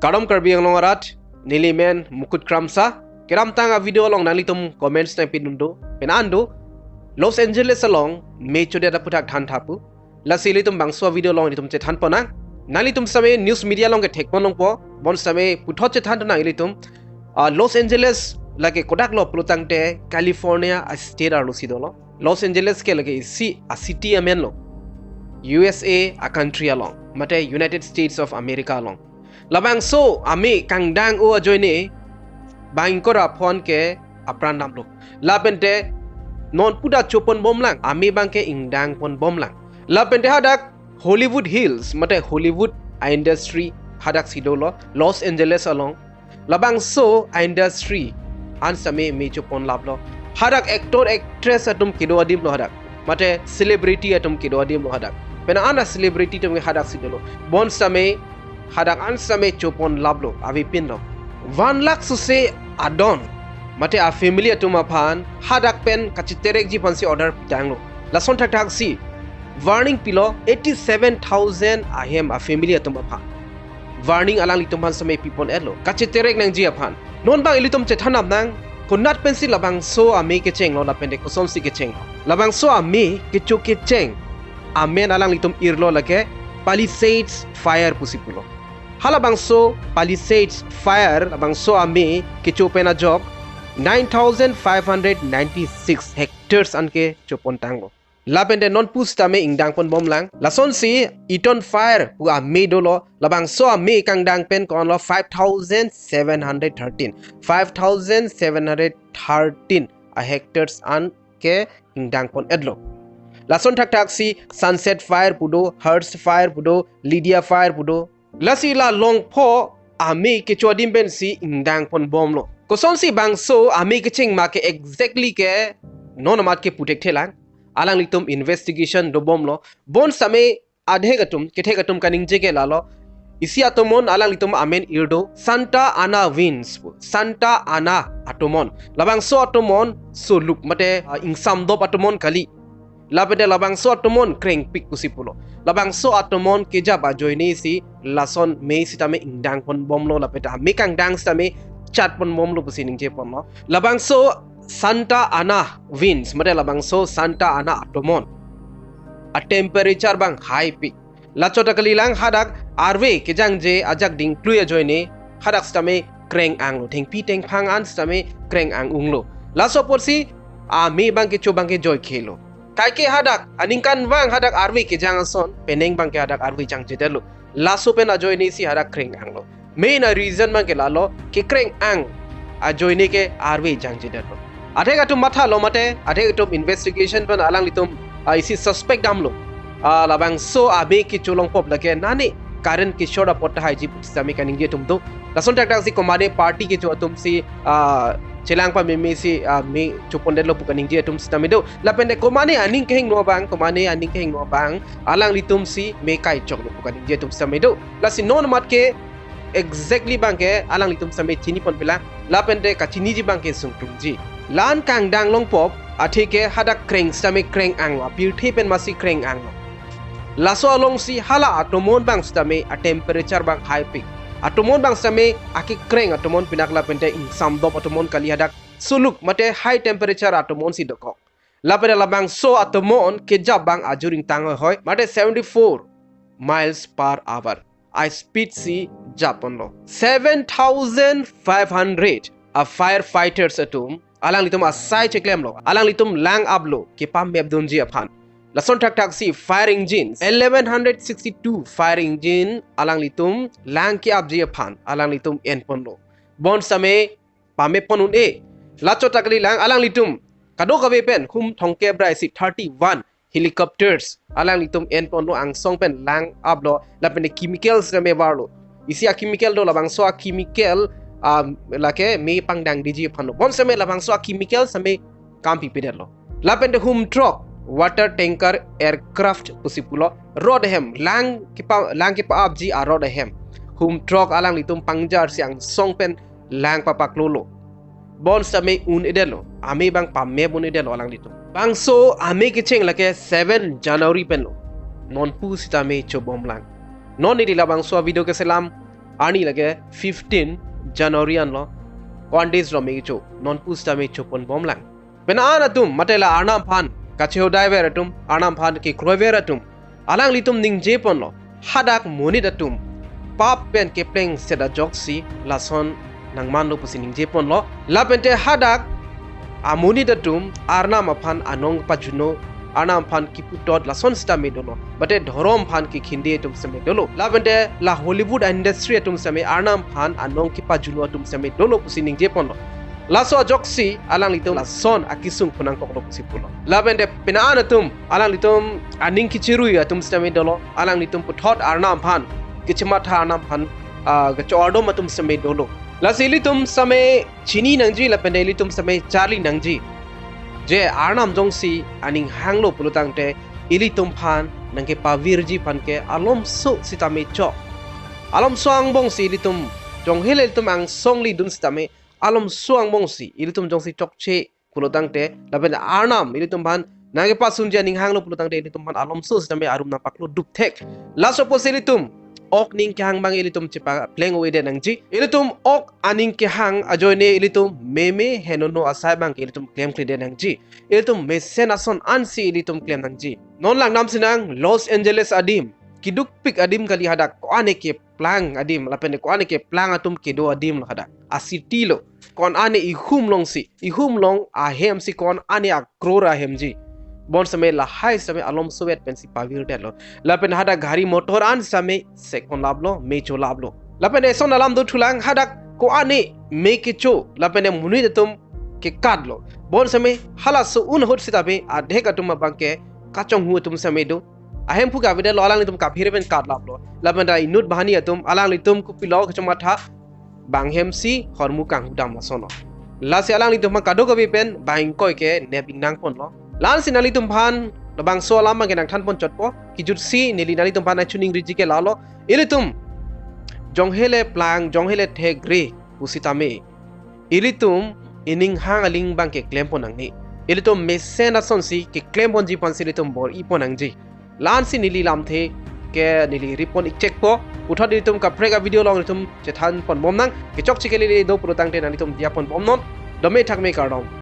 Karom Karbi ang longarat, nilimen mukut kramsa, kiram tanga video long nalitum comments na pinando, Los Angeles along, may Chodet Aphuthak than thapu, lasilitum bangso video long itum Chethan Penang, nalitum same news media long ke thekpon long po, bon same puthot Chethan na ilitum, Los Angeles lage kodak lo plutangte California a state ar lusidolo, Los Angeles ke lage a city amen lo, USA a country along, mate United States of America along. Labang so ami kang dang o joine bangkora phone ke apran nam lo. Lapente non puda chopon bom lang ami bangke ingdang pon bom lang. Lapente hadak Hollywood Hills mate Hollywood industry hadak sidolo Los Angeles along. Labang so industry ansame me chopon lablo. Hadak actor actress atum kido adim lo hadak. Mate celebrity atum kido adim lo hadak. Pena ana celebrity tum hadak sidolo. Bon same hadak ansame chopon lablo avi pinlo 1 lakh suse adon mate a family atuma phan hadak pen kachiterek ji pansi order pitanglo lason thak si warning pilo 87000 ahem a family atuma phan warning alang litum phan same pipon elo kachiterek nang ji aphan non bang ilitum Chethanam nang kunat pensi labang so ame ke cheng lo la pen de Koson si ke cheng labang so ame ke chu ke cheng amen alang litum irlo lake Palisades fire pusipulo hala bangso Palisades fire bangso ame Kecho pena jog 9596 hectares anke chopon tango lapende non pusta me ingdang pon bom lang lason si Eton fire pu ame dolo labangso ame kangdang pen kon lo 5713 a hectares anke ingdang pon edlo lason thak si Sunset fire pudo Hearts fire pudo Lydia fire pudo lasi la long po ami ke chodim ben si indang pon bom lo Koson si bangso ami ke ching ma ke exactly ke non amat ke putek thelang alang litum investigation do bom lo bon same adhe gatum ke the gatum kaning je ke lalo isi atomon alang litum amen irdo Santa Ana winds Santa Ana atomon labang so atomon so look mate ingsam do atomon kali lapete labang so atomon kreng pik kusipulo labang so atomon keja ba joine si lason me sitame indang pon bomlo lapete me kang dang sitame chat pon bomlo pusining je pon lo labang so Santa Ana winds mate labang so Santa Ana atomon a temperature bang high peak lachota kalilang hadak arwe kejang je ajak ding pluya joine hadak sitame kreng anglo thengpi teng phang an sitame kreng ang unglo laso porsi a me bang ke cho bang ke joy khelo Kaike hadak aningkan wang hadak arwi ke jangan son Penang bang ke hadak arwi jang jedelo laso pen ajoy ni si hadak kreng anglo main a reason bang ke lalo ke kreng ang ajoy ni ke arwi jang jedelo adhe gatum matha lo mate adhe gatum investigation ban alang litum isi suspect damlo labang so abe ke cholong pop lage nani karen ke shoda potta haji sami kaning je tum do lason tak si komade party ke jo tum si Chelang pa meme si me chupondelo pukaning je tum sistem do lapende komane aning kehing no bang alang litum si me kai chok do pukaning je tum sistem do lasi non mat ke exactly bang ke alang litum same chini pon pila lapende ka chini ji bang ke sung tum ji lan kang dang long pop athike hadak kreng same kreng ang apir the pen masi kreng ang laso along si hala atomon bang sistem a temperature bang high peak atomon bang same aki kreng atomon pinakla pente insam dop atomon kali hadak suluk mate high temperature atomon si dokok lapere labang so atomon ke jabang ajuring tangoy hoy mate 74 miles per hour I speed si japon lo 7500 a firefighters atom alang litum asai cheklem lo alang litum lang ablo ke pam meb donji aphan lason thak si fire engines 1162 fire engine alang litum lang ki abji aphan alang litum en ponlo bon same pame ponun e lacho takli lang alang litum kado kabe pen hum thongke brai si 31 helicopters alang litum en ponlo ang song pen lang ablo lapene chemicals me warlo isi a chemical do labang so a chemical lake me pangdang diji phano bon same labang so a chemical same kampi piderlo lapende hum truck water tanker aircraft pusipulo rodhem lang kipa abji a rodhem hum truck alang litum pangjar siang songpen lang papaklolo bon same un edelo ame bang pamme bun edelo alang litum bang so ame kicheng lake 7 January penlo non pu sitame chobom lang non idila bang so video ke selam ani lage 15 January an lo Quandays ro me cho non pusta me cho pon bom lang ben ana tum matela arnam phan kacheu diver atum arnam phan ki krover atum alang litum ning je pon lo hadak monit atum pap pen ke pleng seda joksi lason nangman lo pusining je pon lo lapente hadak amonit atum arnam phan anong pajuno arnam phan ki putot lason sta me dolo bate dhorom phan ki khinde tum same dolo lapente la Hollywood industry atum same arnam phan anong ki pajuno atum same dolo pusining je pon lo laso joksi alang litum la son akisung punang koklo pusipulo labende pinaan atum alang litum aning kichirui atum stame dolo alang litum puthot arnam phan kichmatha arnam phan gachordo matum same dolo lasilitum same chini nangji lapende litum same charli nangji je arnam jongsi aning hanglo pulutangte ilitum phan nangke pavirji phan ke alom su sitame chok alom soang bong si litum jonghele litum ang songli dun sitame alom suang mongsi ilitum jongsi chokche pulotangte laben arnam ilitum ban nage pasunja ning hanglo pulotangte ilitum ban alom su sitame arum na paklo dupthek laso posilitum ok ning kyang bang ilitum chipa pleng wede nangji ilitum ok aning ke hang ajoine ilitum meme henono asai bang ilitum claim klide nangji ilitum mesenason ansi ilitum claim nangji non lang nam sinang Los Angeles adim kiduk pik adim kali hadak ko ane ke plang adim lapende ko ane ke plang atum kedo adim hadak asitilo kon ane ihum long ahem si kon ane akrora hemji bon same la hai same alom soviet pensi pavir delo lapen hada gari motor an same sekon lablo mecho lablo lapen eson alam do thulang hadak ko ane me kecho lapen muni detum ke kadlo bon same hala so un hot sitabe adhe katum bangke kachong hu tum same do ahem phuka bide lo alang litum ka phirben kad lablo lapen da inut bahani atum alang litum ku pilo kachmatha banghem si hormu kang hudam lasono lasi alang litum kado gabi pen bang koi ke nebing nang pon lo lan sinali tumphan labang so lama genang than pon chotpo kijut si nili nali tumphan chuning riji ke lalo ilitum jonghele plang jonghele thegre pusitame ilitum ining hangaling bang ke claim pon angni ilitum mesena sonsi ke claim pon ji pon silitum bor ipon angji lan si nili lamthe ke nili ripon check po uthad ilitum ka prega video long ilitum Chethan pon bom nang ke chok chikeli do purutang te nalitum dia pon bom non dome thakme kardom